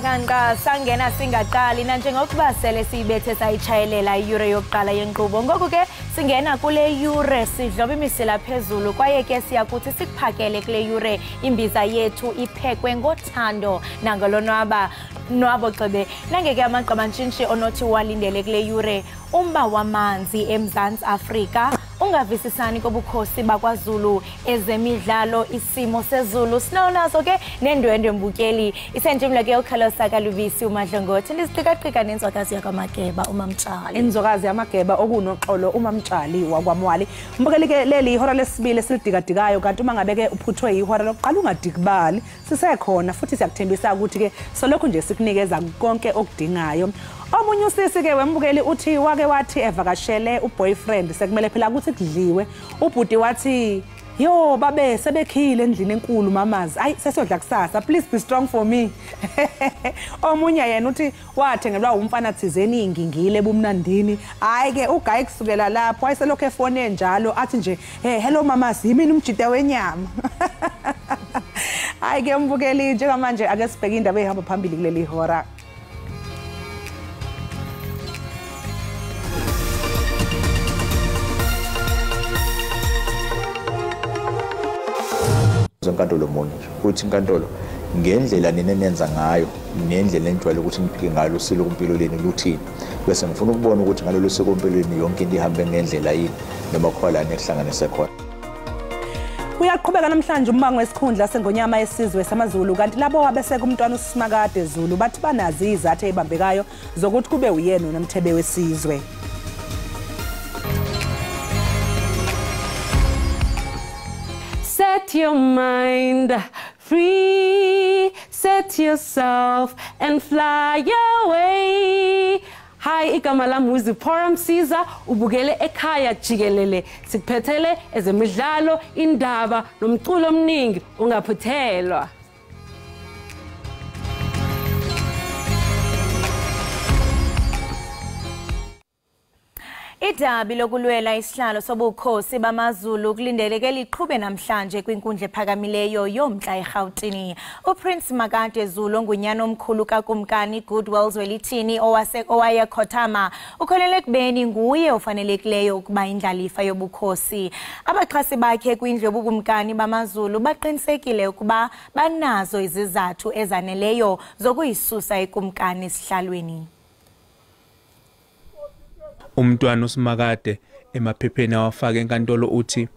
kanqa sangena singaqali nanjengokuba sele siyibethe sayichayelela iyure yokuqala yenkqubo ngoku ke singena kule yure sidloba imisila phezulu kwaye ke siyakuthi sikuphakele kule yure imbiza yethu iphekwe ngothando nangolonwaba nwabo gxibe nangeke amagqabantshintshi onothi walindele kule yure umba wamanzi eMzantsi Afrika ungavisisani kobukhosi bakwaZulu ezemidlalo isimo sezulu sinonazo ke nendwendwe mbukeli isenjimla ke uKhalosa kaLubisi uMadlongothi ndisiqhikaqhika nenzwakazi yakwaMageba uMamtshali inzwakazi yaMageba okunoxolo uMamtshali wakwaMwali mbukeli ke leli ihora lesibili esilidikadikayo kanti uma ngabe ke uphuthwe ihora lokuqala ungadikibali sisekhona futhi siyakuthembisa ukuthi ke solokhu nje sikunikeza konke okudingayo. Omunye usisi ke wembukeli uthi wake wathi evakashele uboyfriend sekumele phela ukuthi kudliwe ubhuti wathi yo babe sebekhile endlini enkulu mamazi ayi sesodla kusasa please be strong for me. Omunye yena uthi wathengelwa umfana thizeni ingingile ebumnandini hayi ke ugayi kusukela lapho wayeselokho efone njalo athi nje hello mamazi yimini umjide wenyama. Hayi ke mbukeli njengamanje ake sibheke indaba ehamba phambili kuleli hora. Inkantolo munye uthi inkantolo ngendlela nenenenza ngayo nendlela enjwayele ukuthi niphike ngalo silo kumpilo leni luthini bese ngifuna ukubona ukuthi ngalolu siko kumpilo leni yonke into ihambe ngendlela yini noma khwalana ekuhlanganise khona. Uyaqhubeka namhlanje umbango wesikhundla sengonyama yesizwe samaZulu kanti labo wabese kumntwana uSimakade Zulu bathi banazi izathu ezibambekayo zokuthi kube uyena nomthebe wesizwe. Set your mind free, set yourself and fly away. Hi, igama lami uZipora Msiza ubukele Ekhaya Jikelele sikuphethele ezemidlalo indaba nomculo omningi ungaphuthelwa. Idabi lokulwela isihlalo sobukhosi bamaZulu kulindeleke liqhube namhlanje kwinkundla ephakamileyo yomntla eGauteng. uPrince Makade Zulu ongunyana omkhulu kakumkani Goodwill Zwelithini owayekhothama ukholele kubeni nguye ofanelekileyo ukuba indlalifa yobukhosi. Abaxhasi bakhe kwindlu yobukumkani bamaZulu baqinisekile ukuba banazo izizathu ezaneleyo zokuyisusa ikumkani esihlalweni. Umntwana uSimakade emaphepheni awafaka enkantolo uthi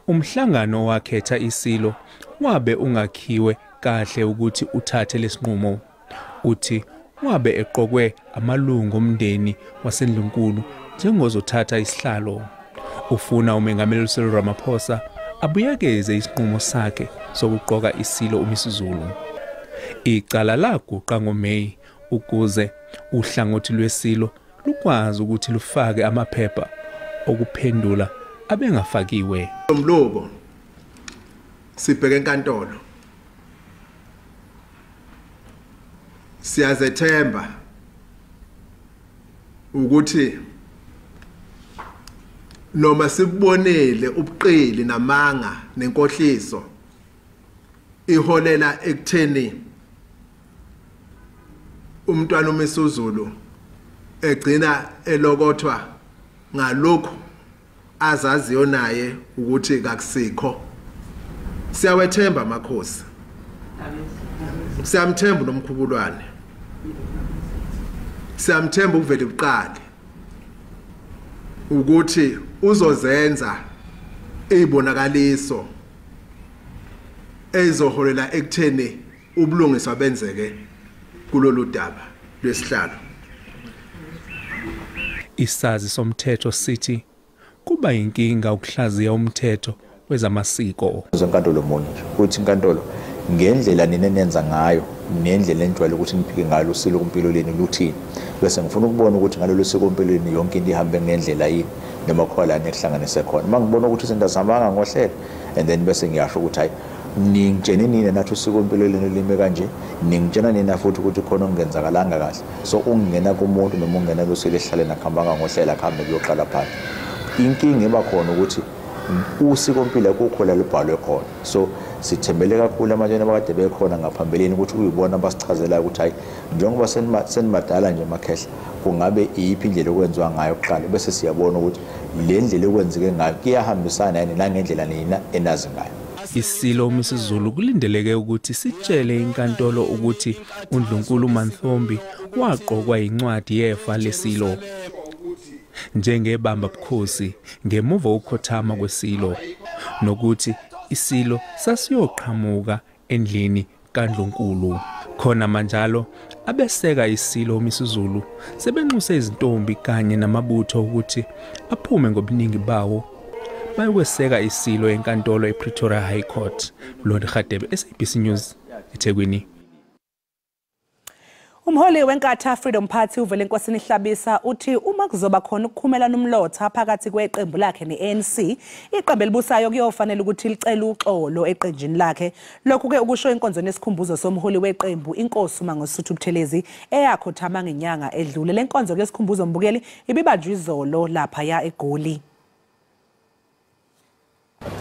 umhlangano wakhetha isilo wabe ungakhiwe kahle ukuthi uthathe lesinqumo. Uthi wabe eqokwe amalungu omndeni wasendlunkulu njengozothatha isihlalo. Ufuna umengameli uCyril Ramaphosa abuyekeze isinqumo sakhe sokuqoka isilo uMisuzulu. Icala laguqa ngoMeyi ukuze uhlangothi lwesilo lukwazi ukuthi lufake amaphepha okuphendula abengafakiwe. Umlobo sibheke enkantolo siyazethemba ukuthi noma sibonele ubuqili namanga nenkohliso iholela ekutheni umntwana uMisuzulu egcina elokothwa ngalokho azaziyo naye ukuthi kakusikho. Siyawethemba amakhosi, siyamthemba nomkhubulwane, siyamthemba ukuvela ebuqali ukuthi uzozenza izibonakaliso ezizoholela ekutheni ubulungiswa benzeke kulolu daba lwesihlalo. Isazi somthetho sithi kuba inkinga ukuhlaziya umthetho wezamasiko. Inkantolo munye uthi inkantolo ngendlela nenenenza ngayo nendlela enjwayele ukuthi niphike ngalo silo kumpilo leni luthini bese ngifuna ukubona ukuthi ngalolu siko kumpilo leni yonke into ihambe ngendlela yini noma khwalana ekuhlanganise khona. Mangibona ukuthi izinto zihambanga ngohlelo and then bese ngiyasho ukuthi hayi ningitshene nini nathi usiko kumpilo leni lime kanje ningitshena nina futhi ukuthi khona ongenzakalanga kahle so ungena kumuntu noma ungena kusile ehlale nakhambanga ngohlela akhambe kuyoqala phansi. Inkinga eba khona ukuthi usiko kumpilo kokhola libhalwe khona so sithembele kakhulu amatsheni abakade bekhona ngaphambeleni ukuthi uyibona abasichazela ukuthi hayi njengoba senimadala nje makhehla kungabe iyiphi indlela okwenziwa ngayo kuqala bese siyabona ukuthi le ndlela okwenzeke ngayo kuyahambisana yini nangendlela nina enazi ngayo. Isilo uMisizulu kulindeleke ukuthi sitshele inkantolo ukuthi uNdlunkulu Manthombi waqokwa incwadi yefa lesilo njengebamba bukhosi ngemuva ukhothama kwesilo nokuthi isilo sasiyoqhamuka endlini kaNdlunkulu. Khona manjalo abeseka isilo uMisizulu sebenxuse izintombi kanye namabutho ukuthi aphume ngobuningi bawo bayokweseka isilo enkantolo ePretoria High Court. Lodi Khadebe, SABC News, eThekwini. Umholi weNkatha Freedom Party uVelenkosini Hlabisa uthi uma kuzoba khona ukukhumelana umlotha phakathi kweqembu lakhe neANC, iqembu elibusayo kuyofanele ukuthi licele uxolo eqenjini lakhe. Lokhu ke ukusho inkonzo nesikhumbuzo somholi weqembu inkosi uMangosuthu Buthelezi eyakhothama ngenyanga edlule. Le nkonzo ke sikhumbuzo mbukeli ibibanjwe izolo lapha ya eGoli.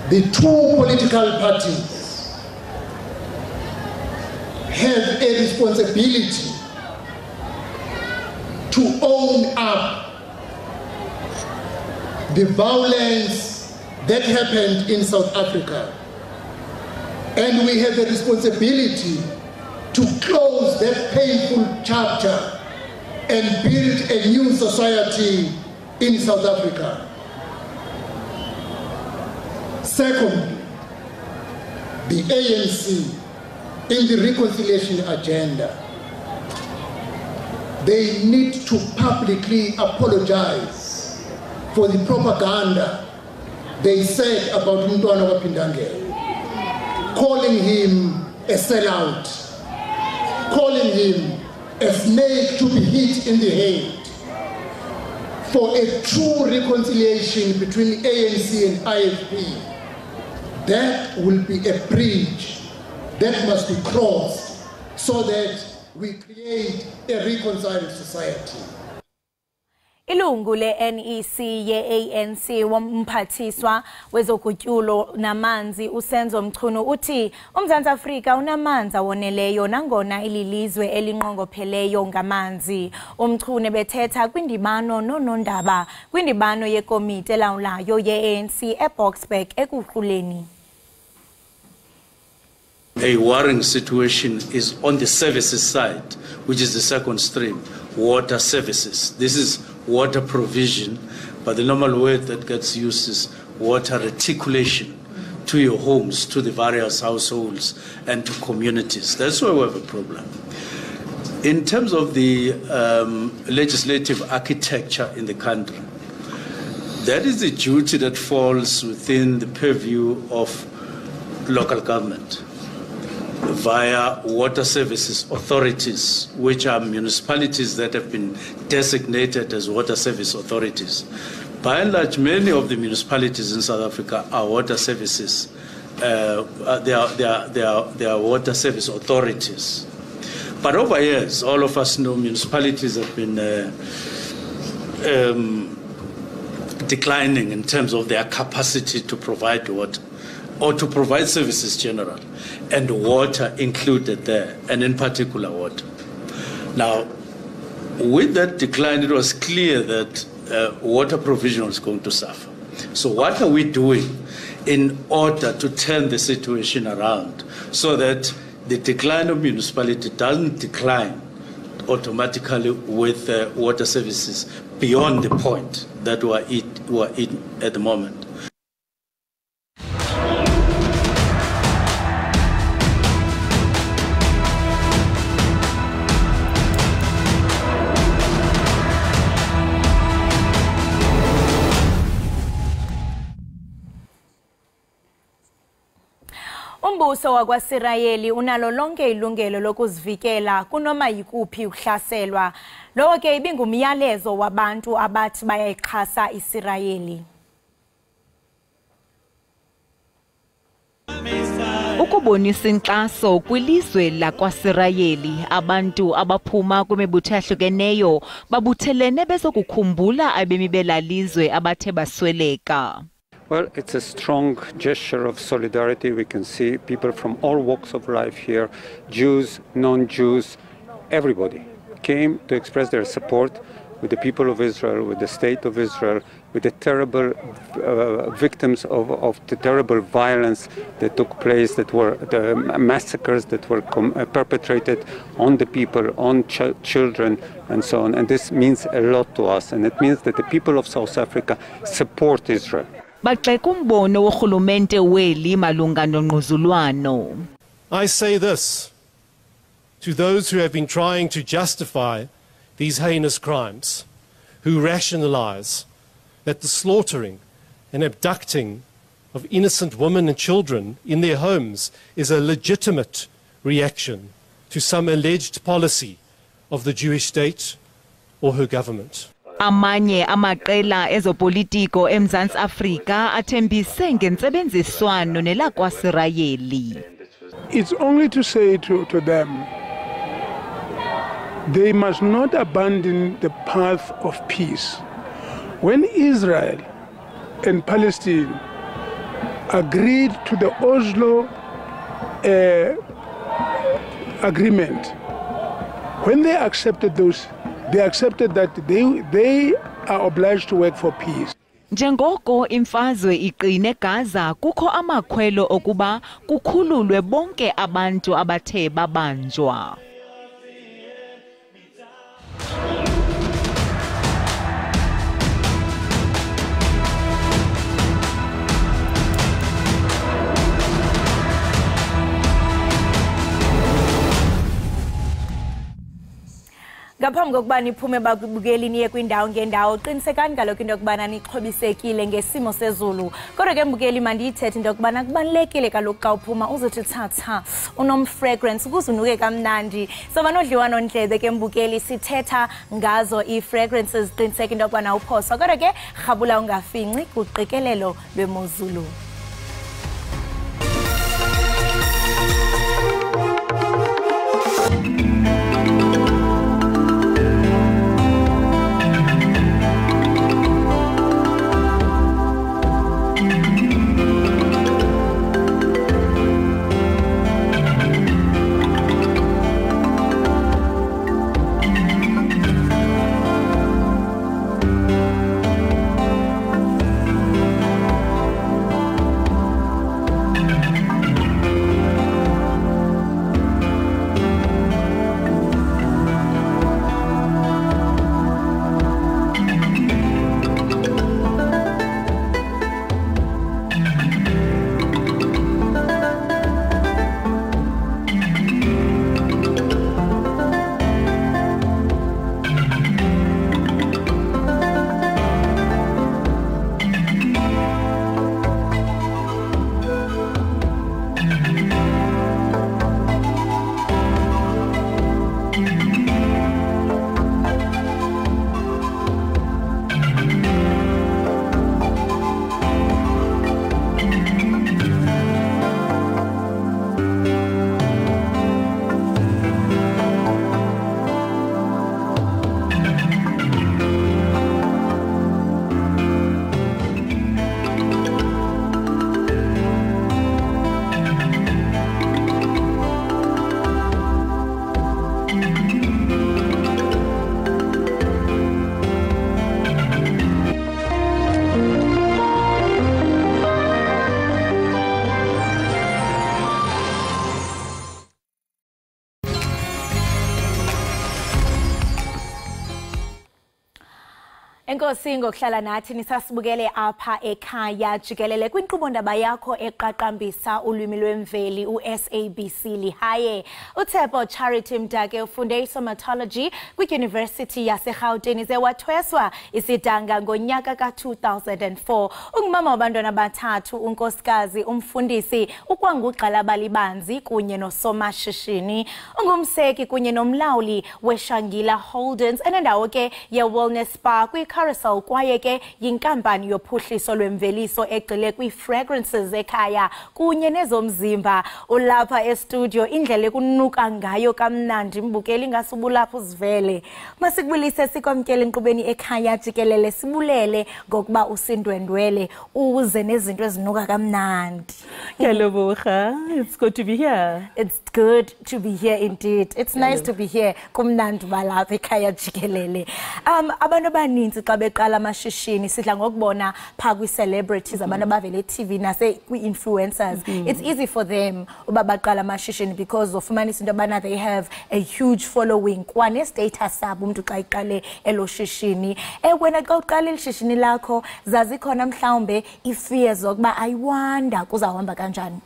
The two political parties have a responsibility to own up the violence that happened in South Africa. And we have a responsibility to close that painful chapter and build a new society in South Africa. Secondly, the ANC in the reconciliation agenda, they need to publicly apologize for the propaganda they said about Mntwana Wapindange, calling him a sellout, calling him a snake to be hit in the head. For a true reconciliation between ANC and IFP, that will be a bridge that must be crossed so that we create a reconciled society. Ilungu le-NEC ye-ANC womphathiswa wezokutyulo namanzi uSenzo Mchunu uthi uMzantsi Afrika unamanzi awoneleyo nangona ililizwe elinqongopheleyo ngamanzi. uMchunu bethetha kwindibano nonondaba kwindibano yekomiti elawulayo ye-ANC eBoksburg ekuquleni. A worrying situation is on the services side, which is the second stream, water services. This is water provision, but the normal word that gets used is water reticulation to your homes, to the various households, and to communities. That's why we have a problem. In terms of the legislative architecture in the country, that is the duty that falls within the purview of local government via water services authorities, which are municipalities that have been designated as water service authorities. By and large, many of the municipalities in South Africa are water services. They are water service authorities. But over years, all of us know municipalities have been declining in terms of their capacity to provide water, or to provide services general, and water included there, and in particular water. Now, with that decline, it was clear that water provision was going to suffer. So what are we doing in order to turn the situation around so that the decline of municipality doesn't decline automatically with water services beyond the point that we're in at the moment? Umbuso wakwaSirayeli unalo lonke ilungelo lokuzivikela kunoma yikuphi ukuhlaselwa. Lokho ke ibingumyalezo wabantu abathi bayayixhasa iSirayeli. Ukubonisa inkxaso kwilizwe lakwaSirayeli, abantu abaphuma kwimibutho ehlukeneyo babuthelene bezokukhumbula abemi belalizwe abathe basweleka. Well, it's a strong gesture of solidarity. We can see people from all walks of life here, Jews, non-Jews, everybody came to express their support with the people of Israel, with the state of Israel, with the terrible victims of the terrible violence that took place, that were the massacres that were perpetrated on the people, on children, and so on. And this means a lot to us, and it means that the people of South Africa support Israel. I say this to those who have been trying to justify these heinous crimes, who rationalize that the slaughtering and abducting of innocent women and children in their homes is a legitimate reaction to some alleged policy of the Jewish state or her government. Amanye amaqela ezopolitiko eMzantsi Afrika athembise ngentsebenziswano nelakwasirayeli. It's only to say to them, they must not abandon the path of peace. When Israel and Palestine agreed to the Oslo agreement, when they accepted those, they accepted that they are obliged to work for peace. Njengoko imfazwe iqine Gaza kukho amakhwelo okuba kukhululwe bonke abantu abathe babanjwa. Ngaphambi kokuba niphume bakubukeli niye kwindawo ngendawo qinisekani ngalokho into yokubana nixhobisekile ngesimo sezulu. Kodwa ke mbukeli mandiyithethe into yokubana kubalulekile kaloku xa uphuma uzothi thatha unomfragrance ukuze unuke kamnandi. Soba nodliwano ndlebe ke mbukeli sithetha ngazo ii-fragrances qiniseka into yokubana uphoswa. Kodwa ke rhabula ungafinci kuqikelelo lwemozulu. Enkosi ngokuhlala nathi nisasibukele apha ekhaya jikelele kwinkqubo ndaba yakho eqaqambisa ulwimi lwemveli uSABC lihaye. uThepo Charity Mdake ufunde isomatology kwiUniversity yaseGauteng ze wathweswa isidanga ngonyaka ka2004. Ungumama wabantwana bathathu, unkosikazi, umfundisi, ukwangugqala balibanzi kunye nosomashishini. Ungumseki kunye nomlawuli weShangila Holdings enendawo ke ye-wellness spa correspondent Universal kwaye ke yinkampani yophuhliso lwemveliso egxile kwi-fragrances ekhaya kunye nezomzimba. Ulapha estudio indlela ekunuka ngayo kamnandi mbukeli ingasubulapha uzivele. Masikubulise sikwamkele enkqubeni ekhaya Jikelele sibulele ngokuba usindwendwele uze nezinto ezinuka kamnandi. It's good to be here. It's good to be here indeed. It's nice to be here. Kumnandi balapha ekhaya Jikelele. Abantu abaninzi xa beqala amashishini sidla ngokubona pha kwi-celebrities abantu abavele TV nase kwi-influencers. It's easy for them uba baqala amashishini because ofumanisa into yobana they have a huge following kwane-status sabo umuntu xa iqale elo shishini. Wena xa uqala ishishini lakho zazikhona mhlawumbe i-fears zokuba ayiwanda kuzawuhamba kanjani?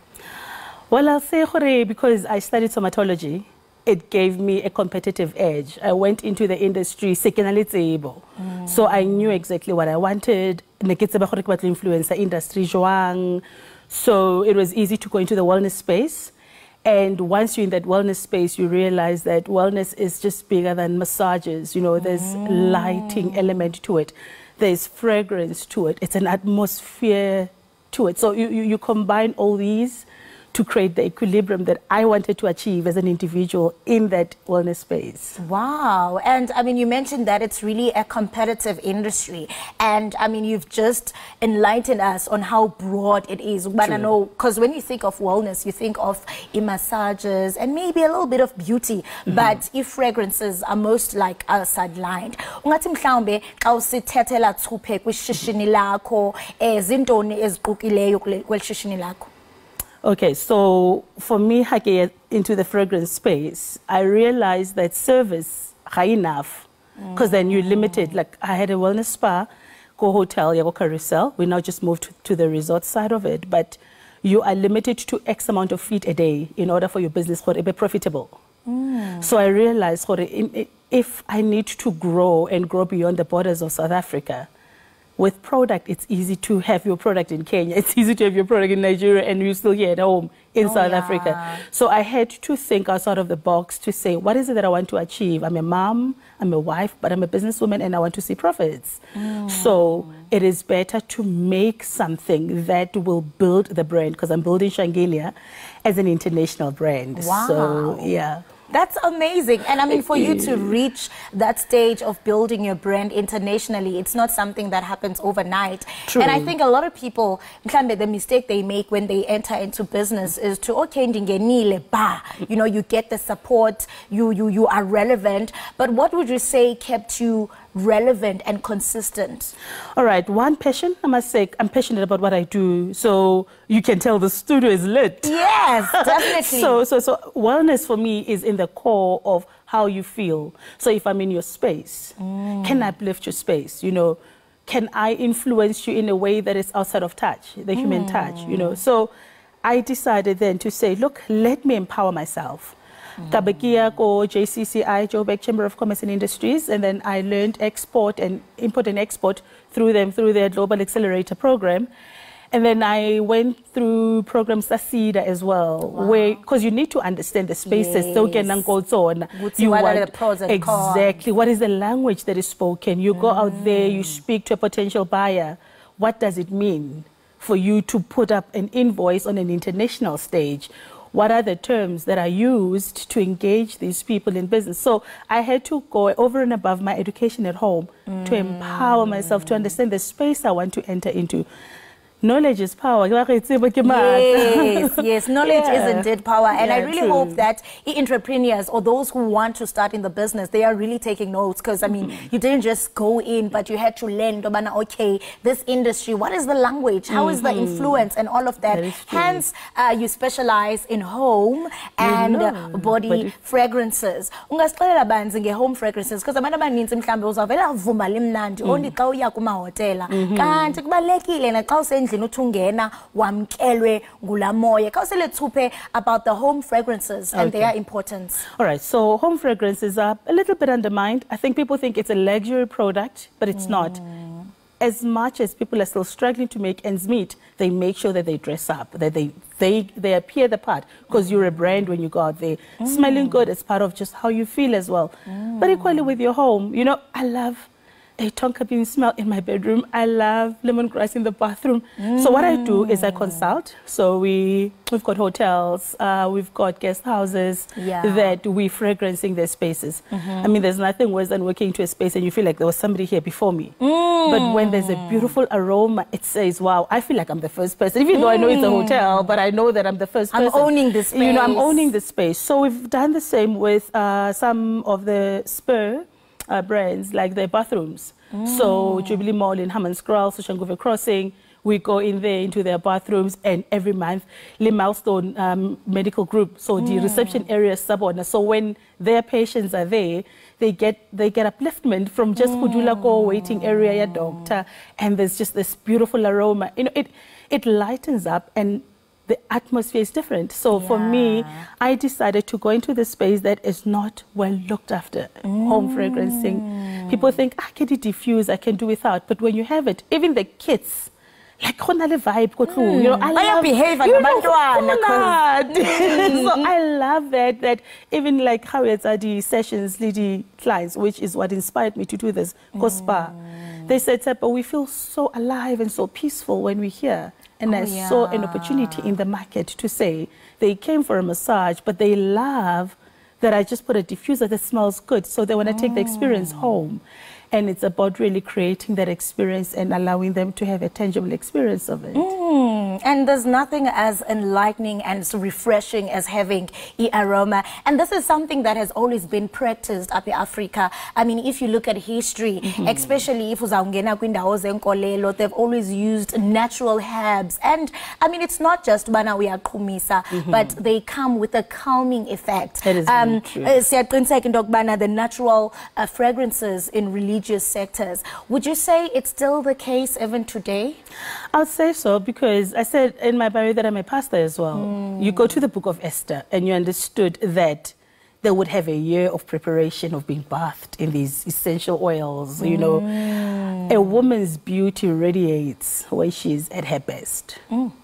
Well, I'll say because I studied somatology, it gave me a competitive edge. I went into the industry, so I knew exactly what I wanted. Influencer industry, so it was easy to go into the wellness space. And once you're in that wellness space, you realize that wellness is just bigger than massages. You know, there's lighting element to it. There's fragrance to it. It's an atmosphere to it. So you combine all these to create the equilibrium that I wanted to achieve as an individual in that wellness space. Wow. And I mean, you mentioned that it's really a competitive industry. And I mean, you've just enlightened us on how broad it is. But I know, because when you think of wellness, you think of massages and maybe a little bit of beauty. But if fragrances are most like sidelined. Ungathi mhlawumbe xa usithethela thuphe kwishishini lakho zintoni eziqukileyo kwelishishini lakho? Okay, so for me, into the fragrance space, I realized that service high enough, because then you're limited. Like I had a wellness spa, go hotel, go carousel. We now just moved to the resort side of it, but you are limited to X amount of feet a day in order for your business to be profitable. So I realized if I need to grow and grow beyond the borders of South Africa, with product, it's easy to have your product in Kenya. It's easy to have your product in Nigeria and you're still here at home in South Africa. So I had to think outside of the box to say, what is it that I want to achieve? I'm a mom, I'm a wife, but I'm a businesswoman and I want to see profits. So it is better to make something that will build the brand, because I'm building Shangilia as an international brand. Wow. So, yeah. That's amazing. And I mean, for you to reach that stage of building your brand internationally, it's not something that happens overnight. True. And I think a lot of people, the mistake they make when they enter into business is to, okay, you know, you get the support, you are relevant. But what would you say kept you relevant and consistent? All right, one passion, I must say, I'm passionate about what I do, so you can tell the studio is lit. Yes, definitely. So wellness for me is in the core of how you feel. So if I'm in your space, can I uplift your space? You know, can I influence you in a way that is outside of touch, the human touch, you know? So I decided then to say, look, let me empower myself. Kabakia ko JCCI, Joburg Chamber of Commerce and Industries, and then I learned import and export through their Global Accelerator program. And then I went through programs SABC as well, where, because you need to understand the spaces. So what are the pros and cons? Exactly. What is the language that is spoken? You go out there, you speak to a potential buyer. What does it mean for you to put up an invoice on an international stage? What are the terms that are used to engage these people in business? So I had to go over and above my education at home to empower myself to understand the space I want to enter into. Knowledge is power. Yes, knowledge is indeed power. And I really hope that entrepreneurs or those who want to start in the business, they are really taking notes, because I mean, you didn't just go in, but you had to learn, okay, this industry, what is the language? How is the influence and all of that? Hence, you specialize in home and body fragrances. Ungasixelela banzi nge-home fragrances, because abantu abaninzi mhlambe uzavela avuma limnandi only xa uya kumahotela. Kanti kubalekile na xa usendlini uthungena wamkelwe ngulamoya. Khawusele thuphe about the home fragrances and their importance. All right, so home fragrances are a little bit undermined. I think people think it's a luxury product, but it's not. As much as people are still struggling to make ends meet, they make sure that they dress up, that they appear the part, because you're a brand when you go out there. Smelling good is part of just how you feel as well. But equally with your home, you know, I love a tonka bean smell in my bedroom. I love lemongrass in the bathroom. So what I do is I consult. So we've got hotels, we've got guest houses that we're fragrancing their spaces. I mean, there's nothing worse than walking into a space and you feel like there was somebody here before me. But when there's a beautiful aroma, it says, wow, I feel like I'm the first person. Even though I know it's a hotel, but I know that I'm the first person. I'm owning the space. You know, I'm owning the space. So we've done the same with some of the spur brands, like their bathrooms. So Jubilee Mall in Hammanskraal, Soshanguve Crossing, we go in there into their bathrooms, and every month, Le Milestone Medical Group, so the reception area subordinate. So when their patients are there, they get upliftment from just Kudula Ko waiting area, ya doctor, and there's just this beautiful aroma. You know, it lightens up, and the atmosphere is different. So for me, I decided to go into the space that is not well looked after, home fragrancing. People think, I can diffuse, I can do without. But when you have it, even the kids, like vibe, you know, I love behave So I love that even like how it's at the sessions, lady clients, which is what inspired me to do this, spa. They said, but we feel so alive and so peaceful when we're here. And I saw an opportunity in the market to say they came for a massage, but they love that I just put a diffuser that smells good. So they want to take the experience home. And it's about really creating that experience and allowing them to have a tangible experience of it. And there's nothing as enlightening and so refreshing as having an aroma. And this is something that has always been practiced up in Africa. I mean, if you look at history, especially if they've always used natural herbs. And I mean, it's not just bana we are kumisa, but they come with a calming effect. That is the natural fragrances in religious sectors. Would you say it's still the case even today? I would say so, because I said in my bio that I'm a pastor as well. You go to the book of Esther and you understood that they would have a year of preparation of being bathed in these essential oils. You know, a woman's beauty radiates when she's at her best.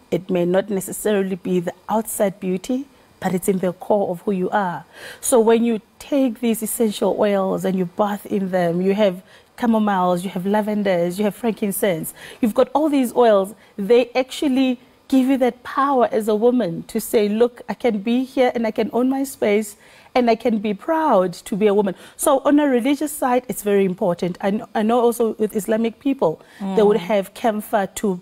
It may not necessarily be the outside beauty, but it's in the core of who you are. So when you take these essential oils and you bath in them, you have chamomiles, you have lavenders, you have frankincense, you've got all these oils. They actually give you that power as a woman to say, look, I can be here and I can own my space and I can be proud to be a woman. So on a religious side, it's very important. I know also with Islamic people, they would have camphor to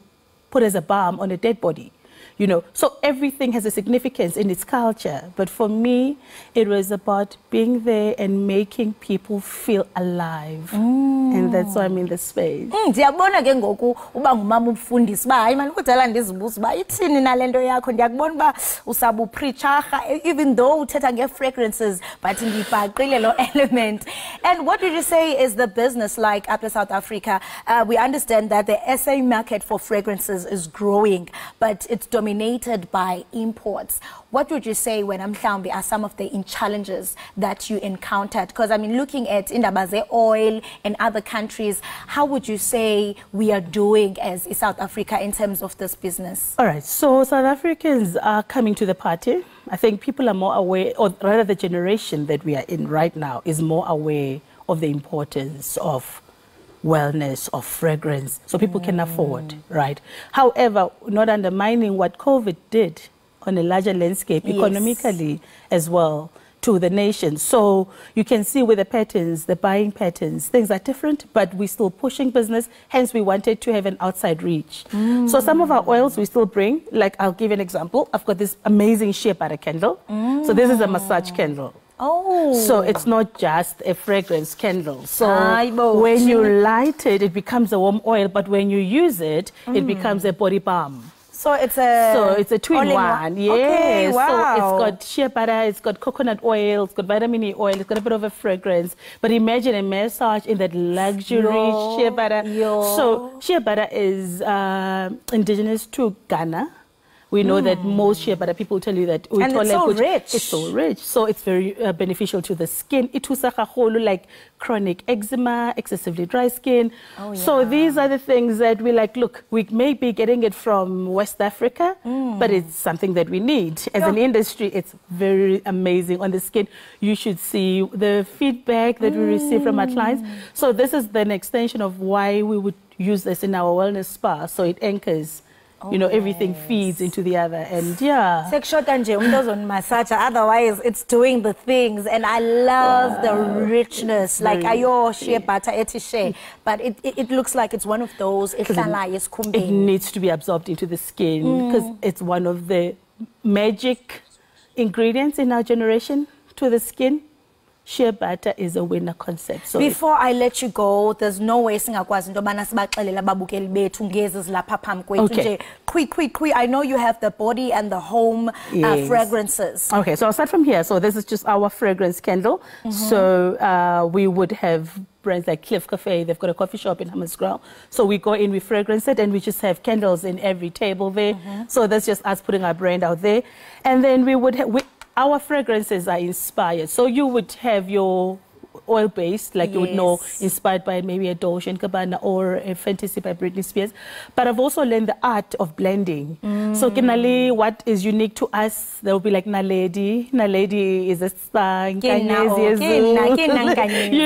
put as a balm on a dead body. You know, so everything has a significance in its culture. But for me, it was about being there and making people feel alive. And that's why I'm in the space. Ndiyabona ke ngoku uba ngumama umfundisi ba hayi manje kudala ndizibuza ba ithini nalento yakho ndiyakubona ba usabu preacher even though uthetha nge fragrances but ndibhaqile lo element. And what did you say is the business like up in South Africa? We understand that the SA market for fragrances is growing, but it's dominated by imports. What would you say when Mhlambi are some of the challenges that you encountered? Because I mean, looking at Izindaba oil and other countries, how would you say we are doing as South Africa in terms of this business? All right, so South Africans are coming to the party. I think people are more aware, or rather the generation that we are in right now is more aware of the importance of wellness, of fragrance, so people can afford, right? However, not undermining what COVID did on a larger landscape, economically as well, to the nation. So you can see with the patterns, the buying patterns, things are different, but we're still pushing business. Hence, we wanted to have an outside reach. So some of our oils we still bring, like I'll give you an example. I've got this amazing shea butter candle. So this is a massage candle. So it's not just a fragrance candle. So when you light it, it becomes a warm oil, but when you use it, it becomes a body balm. So it's a two-in-one. Yes. Okay, wow. So it's got shea butter, it's got coconut oil, it's got vitamin E oil, it's got a bit of a fragrance. But imagine a massage in that luxury shea butter. So shea butter is indigenous to Ghana. We know that most shea butter people tell you that and it's so rich. It's so rich, so it's very beneficial to the skin. Itusa gagolo like chronic eczema, excessively dry skin. Oh, yeah. So these are the things that we like. Look, we may be getting it from West Africa, but it's something that we need as an industry. It's very amazing on the skin. You should see the feedback that we receive from our clients. So this is an extension of why we would use this in our wellness spa. So it anchors. You know, everything feeds into the other, and yeah. Otherwise, it's doing the things, and I love the richness. Like ayo shea butter etishe, but it looks like it's one of those. It needs to be absorbed into the skin because it's one of the magic ingredients in our generation to the skin. Shea butter is a winner concept. So before I let you go, there's no way singakwazi into yobana sibaxelela ababukeli bethu ngezi zilapha phambi kwethu nje quick. I know you have the body and the home fragrances. Okay, so I'll start from here. So this is just our fragrance candle. So we would have brands like Cliff Cafe. They've got a coffee shop in Hammersmith. So we go in, we fragrance it, and we just have candles in every table there. So that's just us putting our brand out there. And then we would have our fragrances are inspired. So you would have your oil-based, like you would know, inspired by maybe a Dolce & Gabbana or a Fantasy by Britney Spears. But I've also learned the art of blending. So kinali, what is unique to us, there will be like Naledi. Naledi is a star. You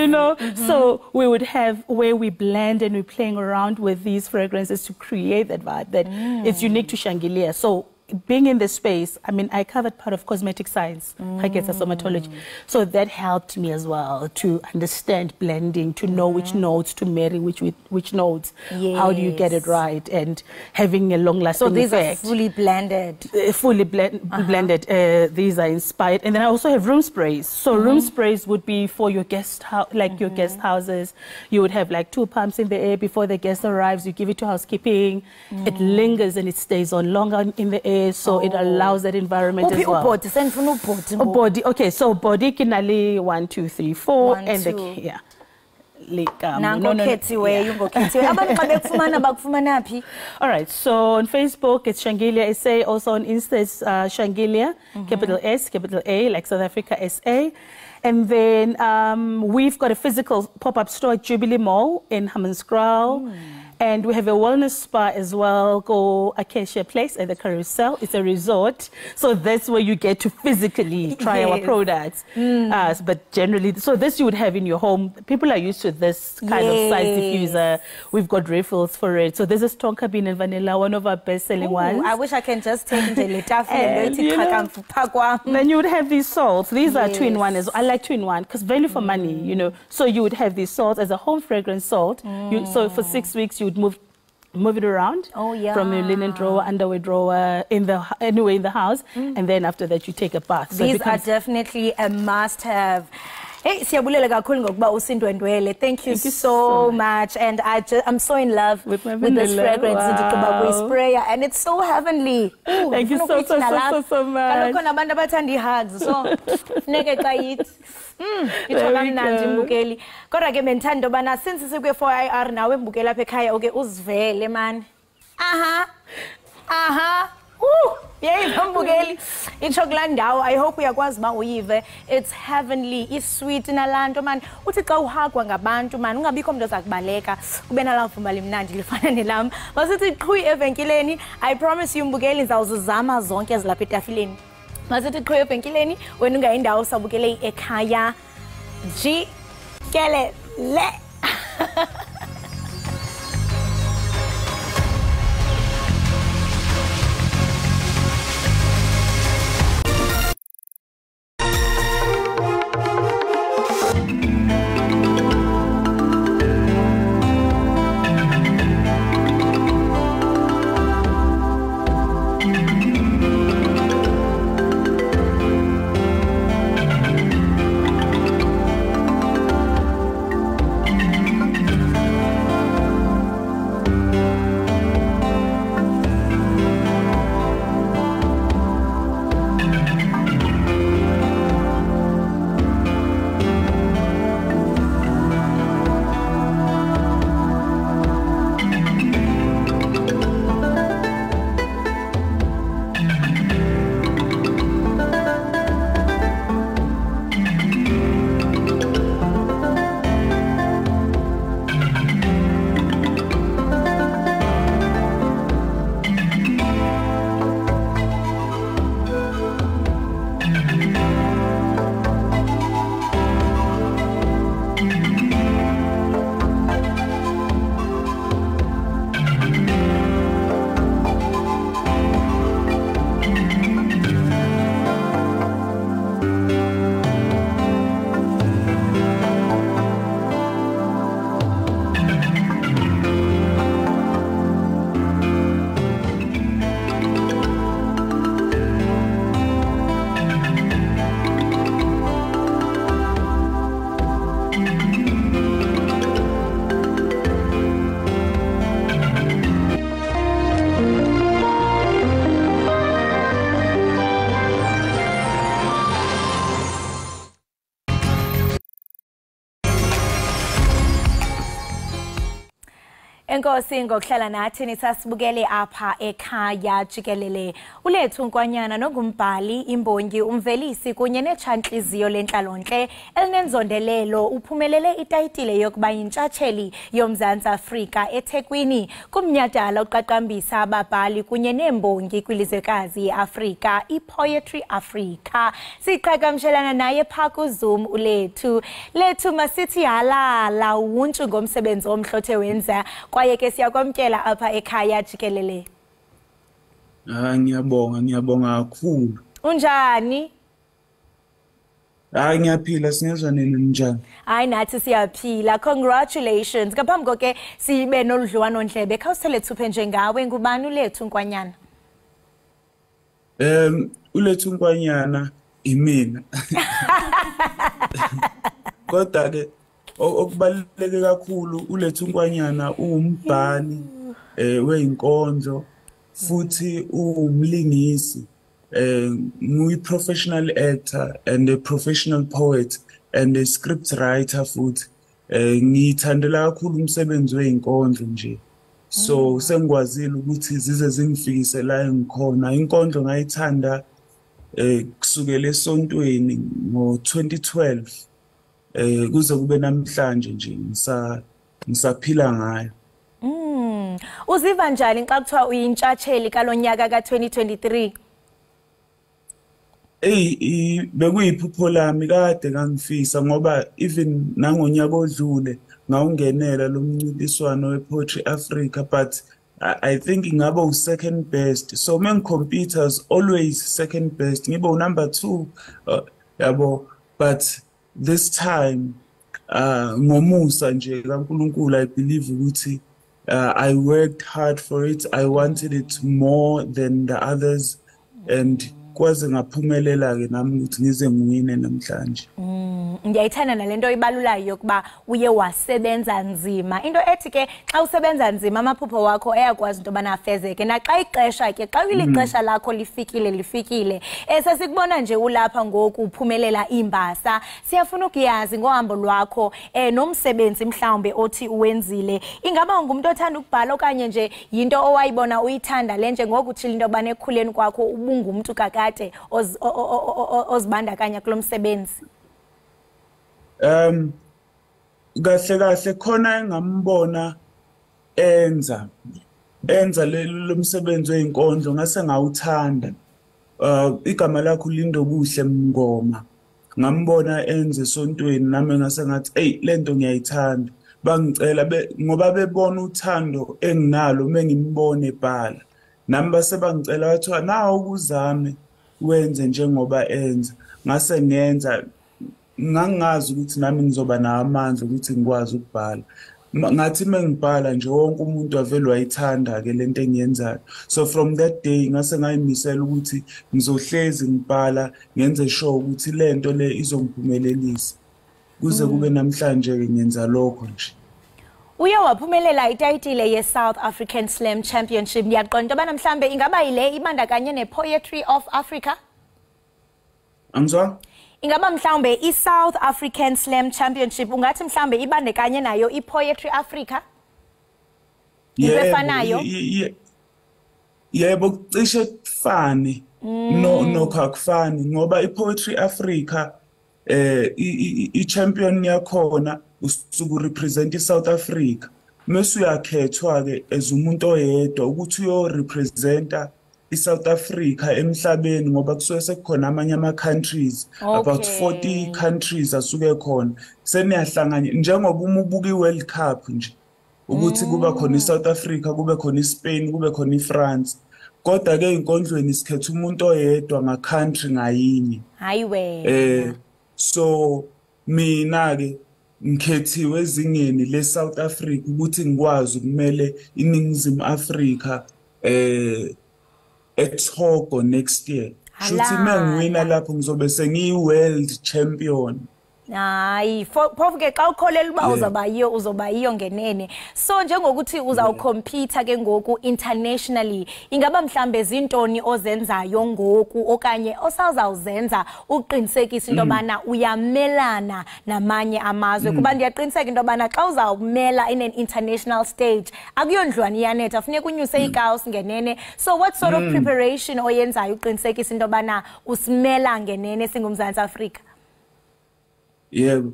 know, so we would have where we blend and we're playing around with these fragrances to create that vibe that it's unique to Shangilia. So being in this space, I mean, I covered part of cosmetic science, somatology. So that helped me as well to understand blending, to know which notes to marry, which notes, how do you get it right, and having a long-lasting effect. So these are fully blended? Fully blended. These are inspired. And then I also have room sprays. So room sprays would be for your guest house, like your guest houses. You would have like 2 pumps in the air before the guest arrives. You give it to housekeeping. It lingers and it stays on longer in the air. So it allows that environment as well. Body. Okay, so body kinali 1, 2, 3, 4, and the All right, so on Facebook it's Shangilia SA. Also on Insta it's Shangilia, capital S, capital A, like South Africa SA. And then we've got a physical pop-up store at Jubilee Mall in Hammanskraal. And we have a wellness spa as well, called Acacia Place at the Carousel. It's a resort. So that's where you get to physically try our products. But generally, so this you would have in your home. People are used to this kind of size diffuser. We've got refills for it. So this is tonka bean and vanilla, one of our best-selling ones. I wish I can just take the Then you would have these salts. These are 2-in-1 as well. I like 2-in-1 because value for money, you know. So you would have these salts as a home fragrance salt. So for 6 weeks, you would move it around from the linen drawer, underwear drawer, anywhere in the house, and then after that you take a bath. So these are definitely a must-have. Hey, thank you so much, and I'm so in love with this fragrance, sprayer, and it's so heavenly. Thank you so much. Ithokamnandi mbukeli kodwa ke bendithanda ubana since sikwe 4IR nawe mbukela apha ekhaya oke uzivele man. Yeyiva mbukeli itsho kulaa ndawo. I hope uyakwazi uba uyive. It's heavenly, isweet nalanto man. Uthi xa uhagwa ngabantu man ungabikho mntu oza kubaleka ube nalaa vumba limnandi lifana nelam. Masithi qhwi evenkileni. I promise you mbukeli ndizawuzizama zonke ezilapha etafileni. Masithi qhwi evenkileni wena ungayindawo sabukele Ekhaya Jikelele. Enkosi ngokuhlala nathi nisasibukele apha ekhaya Jikelele. Ulethu Nkwanyana nogumbhali, imbongi, umvelisi kunye netshantliziyo lenhlalonhle elinenzondelelo uphumelele itayitile yokuba yintshatsheli yoMzantsi Afrika eThekwini kumnyhadala uqaqambisa ababhali kunye nembongi kwilizwekazi yeAfrika iPoetry Africa. Siqhagamshelana naye phaa kuZoom ulethu. Lethu masithi halala wuntshu ngomsebenzi omhlothe wenza kwaye ke siyakwamkela apha ekhaya Jikelele. Ngiyabonga kakhulu. Unjani? Ngiyaphila, singezwa nini njani? Hayi nathi siyaphila. Congratulations. Ngaphambi koke sibe noludliwano ndlebe. Khawusele thuphe njengawe ngubani ulethu Nkwanyana? Ulethu Nkwanyana imina. Kodwa ke okubaluleke kakhulu ulethu Nkwanyana umbhali weinkondlo futhi umlingisi nguyi-professional actor and a professional poet and a script writer futhi ngiyithandela kakhulu umsebenzi weinkondlo nje so sengikwazile ukuthi zize zingifikise la engikhona inkondlo ngayithanda kusukela esontweni ngo-2012 kuze kube namhlanje nje ngisaphila ngayo. Uziva njani xa kuthiwa uyintshatsheli kalonyaka ka2023? Bekuyiphupho lami kade ngangifisa ngoba even nangonyaka odlule ngawungenela lo mncintiswano wePoetry Africa but I think ngaba u-second best so mengicompeters always second best ngibe u-number 2 yabo but this time ngomusa nje kaNkulunkulu I believe ukuthi I worked hard for it I wanted it more than the others and kwaze ngaphumelela ke nami ukuthi ngize ngwine namhlanje. Ngiyayithanda nalento ibalulayo yokuba uye wasebenza nzima. Into ethi ke xa usebenza nzima amaphupho wakho ayakwazi into bana afezeke. Naxa ixesha ke xa ilixesha lakho lifikile. Sesikubona nje ulapha ngoku uphumelela imbasa. Siyafuna ukuyazi ngohambo lwakho nomsebenzi mhlawumbe othi uwenzile. Ingaba ngumuntu othanda ukubhala okanye nje yinto owayibona uyithanda lenje ngoku uthile into bana ekhuleni kwakho ubungumuntu kakade ozibandakanya kulomsebenzi? Kahle khona engambona enza lo msebenzi weinkondlo ngase ngawuthanda igama lakho Lindo Kuhle Mngoma ngambona enze esontweni nami ngase ngathi hey lento ngiyayithanda bangicela ngoba bebona uthando enginalo mengimbone ebhala nami base bangicela bathi nawo ukuzame wenze njengoba enza ngase ngenza ngangazi ukuthi nami ngizoba namandla ukuthi ngikwazi ukubhala ngathi mengibhala nje wonke umuntu avele wayithanda ke lento engiyenzayo so from that day ngase ngayimisela ukuthi ngizohlezi ngibhala ngenze sure ukuthi lento le izongiphumelelisa kuze kube namhlanje ke ngenza lokho nje. Uye waphumelela itayitile ye-South African Slam Championship. Ngiyaqonda bana mhlambe ingaba yile ibandakanye ne-Poetry of Africa? Angizwa? Ingaba mhlambe i-South African Slam Championship ungathi mhlambe ibandakanye nayo i-Poetry Africa? Yefanayo? Yebo cishe kufani. No kakufani ngoba i-Poetry Africa i-champion yakhona usuku represent iSouth Africa mase uyakhethwa ke as umuntu oyedwa ukuthi uyo representa iSouth Africa emhlabeni ngoba kusuke sekukhona amanye ama-countries about 40 countries asuke khona seniyahlangana njengoba ubuka iWorld Cup nje ukuthi kuba khona iSouth Africa kube khona iSpain kube khona iFrance kodwa ke inkondlweni sikhetha umuntu oyedwa nga-country ngayinye. Hayiwe. So mina ke ngikhethiwe ezingeni leSouth Africa ukuthi ngikwazi ukumele iNingizimu Afrika eTogo next year. Shuthi mengiwina lapho ngizobe sengiyi-world champion Hayi, phofu ke xa ukholela uba uzoba yiyo ngenene. So njengokuthi uzawucompete ke ngoku internationally, ingaba mhlambe zintoni ozenzayo ngoku okanye osazawuzenza uqinisekisa into bana uyamelana namanye amazwe kuba ndiyaqiniseka into bana xa uzawumela in an international stage akuyondlwane iyanetha funeka unyuse ikaos ngenene. So what sort of preparation oyenzayo uqinisekisa into bana usimela ngenene singumZantsi Afrika? Yebo.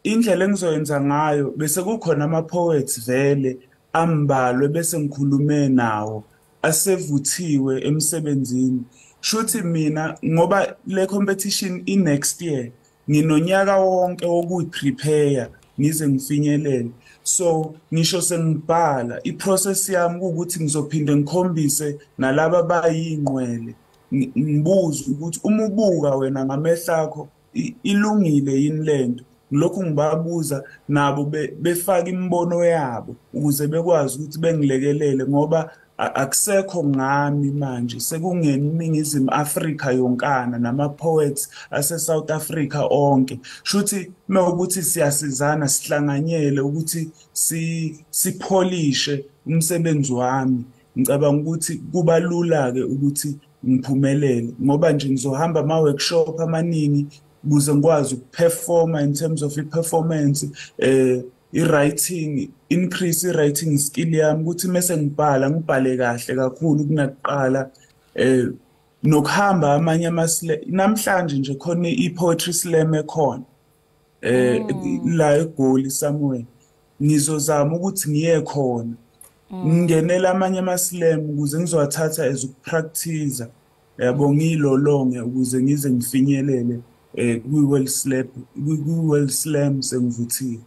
Indlela engizoyenza ngayo bese kukhona ama poets vele ambalwe bese ngikhulume nawo asevuthiwe emsebenzini. Shuthi mina ngoba le competition next year nginonyaka wonke wokuyiprepare ngize ngifinyelele. So ngisho sengibhala iprocess yami ukuthi ngizophinde ngikhombise nalabo bayingqwele ngibuza ukuthi uma ubuka wena ngamehlo akho ilungile yini lento. Lokhu ngibabuza nabo befaka imbono yabo ukuze bekwazi ukuthi bengilekelele ngoba akusekho ngami manje sekungeningizimu Afrika yonkana nama poets ase South Africa onke. Shuthi mawukuthi siyasizana sihlanganyele ukuthi sipholishe umsebenzi wami. Ngicabanga ukuthi kuba lula ke ukuthi ngiphumelele ngoba nje ngizohamba ama workshop amaningi ukuze ngikwazi ukuperforma in terms of performance writing, increase writing skill yami ukuthi mase ngibhale kahle kakhulu kunakuqala nokuhamba amanye namhlanje nje khona poetry slam ekhona la eGoli somewhere ngizozama ukuthi ngiye khona ngingenela amanye slam ukuze ngizowathatha as ukupractice yabo ngilolonge ukuze ngize ngifinyelele World Slam sengivuthiwe.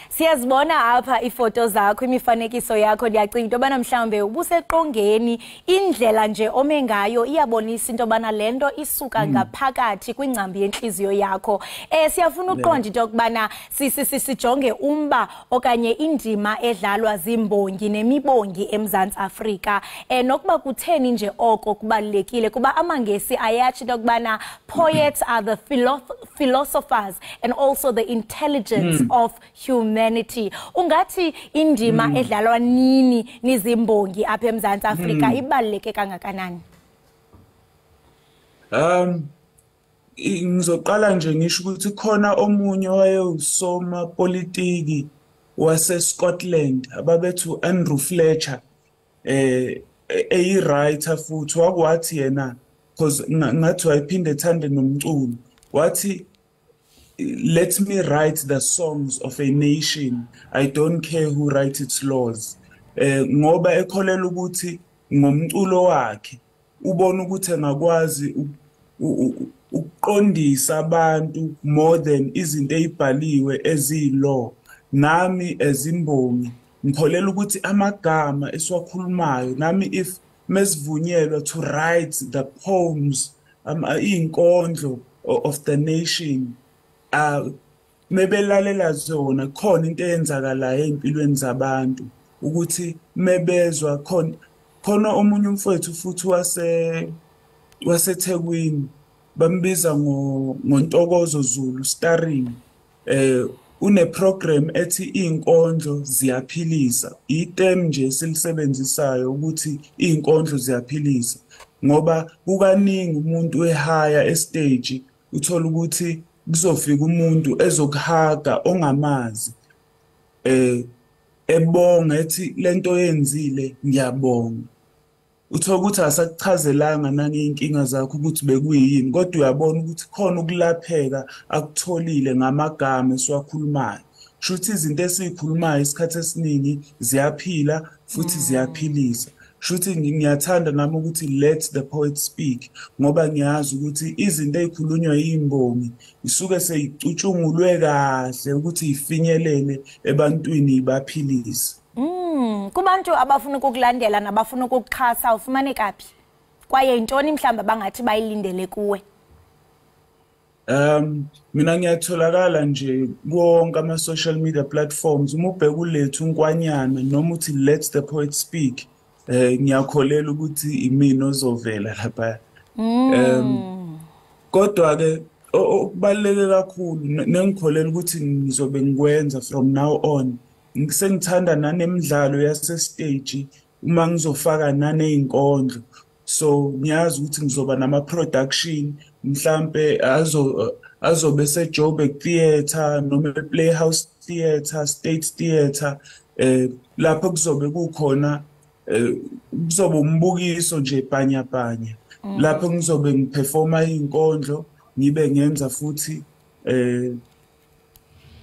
Siyazibona apha ifoto zakho imifanekiso yakho ndiyacinga into bana mhlambe ubuseqongeni indlela nje ome ngayo iyabonisa into bana lento isuka ngaphakathi kwingcambi yenhliziyo yakho. Siyafuna uqonda into kubana sijonge umba okanye indima edlalwa zimbongi nemibongi eMzantsi Afrika. Nokuba kutheni nje oko kubalekile kuba amangesi ayathi into kubana poets are the philosophers and also the intelligence of humanity. Ungathi indima edlalwa nini nizimbongi apha eMzantsi Afrika ibaluleke kangakanani? Ngizoqala nje ngisho ukuthi khona omunye wayewusoma politiki wase Scotland ababethu Andrew Fletcher writer futhi wakwathi yena because ngathi wayiphinde ethande nomculo wathi let me write the songs of a nation. I don't care who writes its laws. Ngoba ekholela ukuthi ngomculo wakhe ubona ukuthi engakwazi ukuqondisa abantu more than izinto ezibhaliwe ezilaw. Nami ezimbongi ngikholela ukuthi amagama esiwakhulumayo nami if mesivunyelwa to write the poems inkondlo of the nation mebelalela zona khona into eyenzakalayo empilweni zabantu ukuthi mebezwa khona omunye umfowethu futhi waseThekwini bambiza ngoNtokozo Zulu starring une program ethi inkondlo ziyaphilisa item nje silisebenzisayo ukuthi inkondlo ziyaphilisa ngoba kukaningi umuntu ehaya estage uthola ukuthi kuzofika umuntu ezokuhaga ongamazi ebonga ethi lento yenzile ngiyabonga uthola ukuthi asakuchazelanga nanginkinga zakho ukuthi bekuyini kodwa uyabona ukuthi khona ukulapheka akutholile ngamagama esiwakhulumayo shuthi izinto esikhulumayo isikhathi esiningi ziyaphila futhi ziyaphilisa shuthi ngiyathanda nami ukuthi let the poet speak ngoba ngiyazi ukuthi izinto ezikhulunywa yimbongi isuke seyicutshungulwe kahle ukuthi ifinyelele ebantwini ibaphilise. Kubantu abafuna ukukulandela nabafuna ukukuxhasa ufumane kaphi kwaye intoni mhlamba bangathi bayilindele kuwe? Mina ngiyatholakala nje konke ama social media platforms uma ubheka ulethu unkwanyana noma uthi let the poet speak ngiyakholela ukuthi imini ozovela lapha kodwa ke okubaluleke kakhulu nengikholela ukuthi ngizobe ngikwenza from now on ngisengithanda nanemidlalo yasestage uma ngizofaka naney'nkondlo so ngiyazi ukuthi ngizoba nama-production mhlampe azobe se-Joburg Theatre noma Playhouse Theatre, State Theatre lapho kuzobe kukhona kuzobe umbukiso nje bhanyabhanya lapho ngizobe ngiperforma iy'nkondlo ngibe ngenza futhi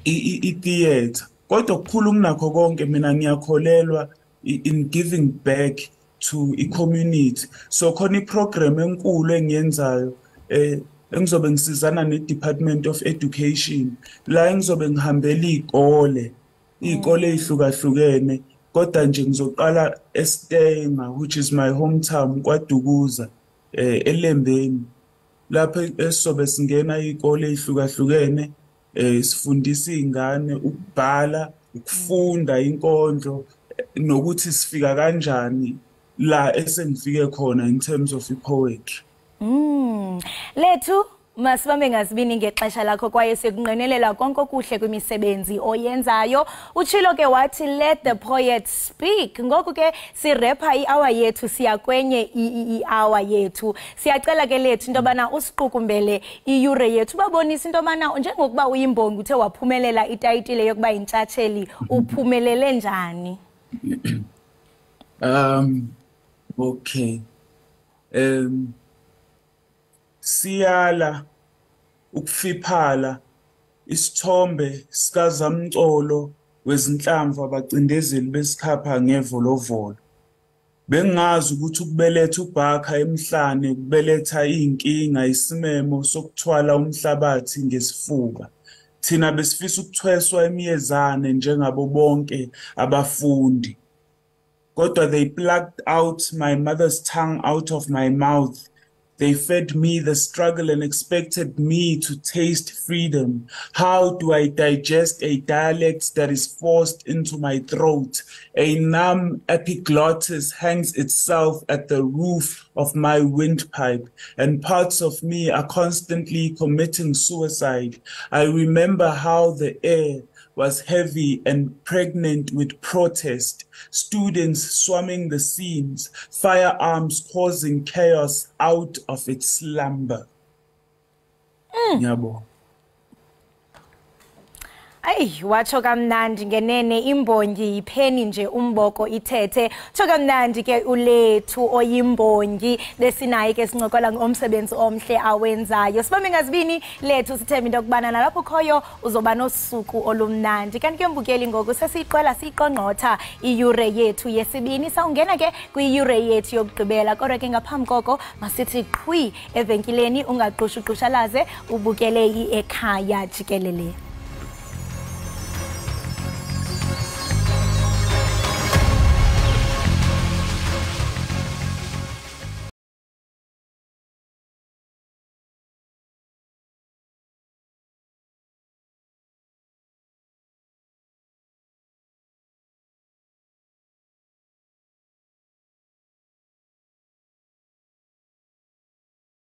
i-theatre kodwa okukhulu kunakho konke mina ngiyakholelwa in giving back to i-community so khona iprogram enkulu engiyenzayo engizobe ngisizana ne-Department of Education la engizobe ngihambela iy'kole ey'hlukahlukene kodwa nje ngizoqala eStenga which is my hometown kwaDukuza eLembeni lapho esizobe singena iy'kole ey'hlukahlukene sifundisa iy'ngane ukubhala ukufunda inkondlo nokuthi sifika kanjani la esengifike khona in terms of poetry. Lethu masibambe ngasibini ngexesha lakho kwaye sikunqenelela konke okuhle kwimisebenzi oyenzayo. Utshilo ke wathi let the poet speak. Ngoku ke sirepa i-hour yethu siya kwenye i-hour yethu. Siyacela ke Lethu into bana usiqukumbele iyure yethu babonisa into bana njengokuba uyimbongi uthe waphumelela itayitile yokuba intshatsheli uphumelele njani? Okay. Siyala ukufiphala isithombe sikazamcolo wezinhlamvu abacindezeli besikhapha ngevolovolo. Bengazi ukuthi ukubeletha uBhakha emhlane kubeletha inkinga isimemo sokuthwala umhlabathi ngesifuba. Thina besifisa ukuthweswa emiyezane njengabo bonke abafundi. Kodwa they plucked out my mother's tongue out of my mouth. They fed me the struggle and expected me to taste freedom. How do I digest a dialect that is forced into my throat? A numb epiglottis hangs itself at the roof of my windpipe, and parts of me are constantly committing suicide. I remember how the air was heavy and pregnant with protest, students swarming the scenes, firearms causing chaos out of its slumber. Yabo. Ay, watsho kamnandi ngenene imbongi ipheni nje umboko ithethe. Tsho kamnandi ke uLethu oyimbongi besinaye ke sincokola ngomsebenzi omhle awenzayo. Sibambe ngazibini Lethu sithemba into kubana nalapho khoyo uzoba nosuku olumnandi. Kanti ke mbukeli ngoku sesiqwela siqongqotha iyure yethu yesibini. Sawungena ke kwiyure yethu yokugqibela kodwa ke ngaphambi koko masithi qhwi evenkileni ungaqushuqushalaze ubukele iEkhaya Jikelele.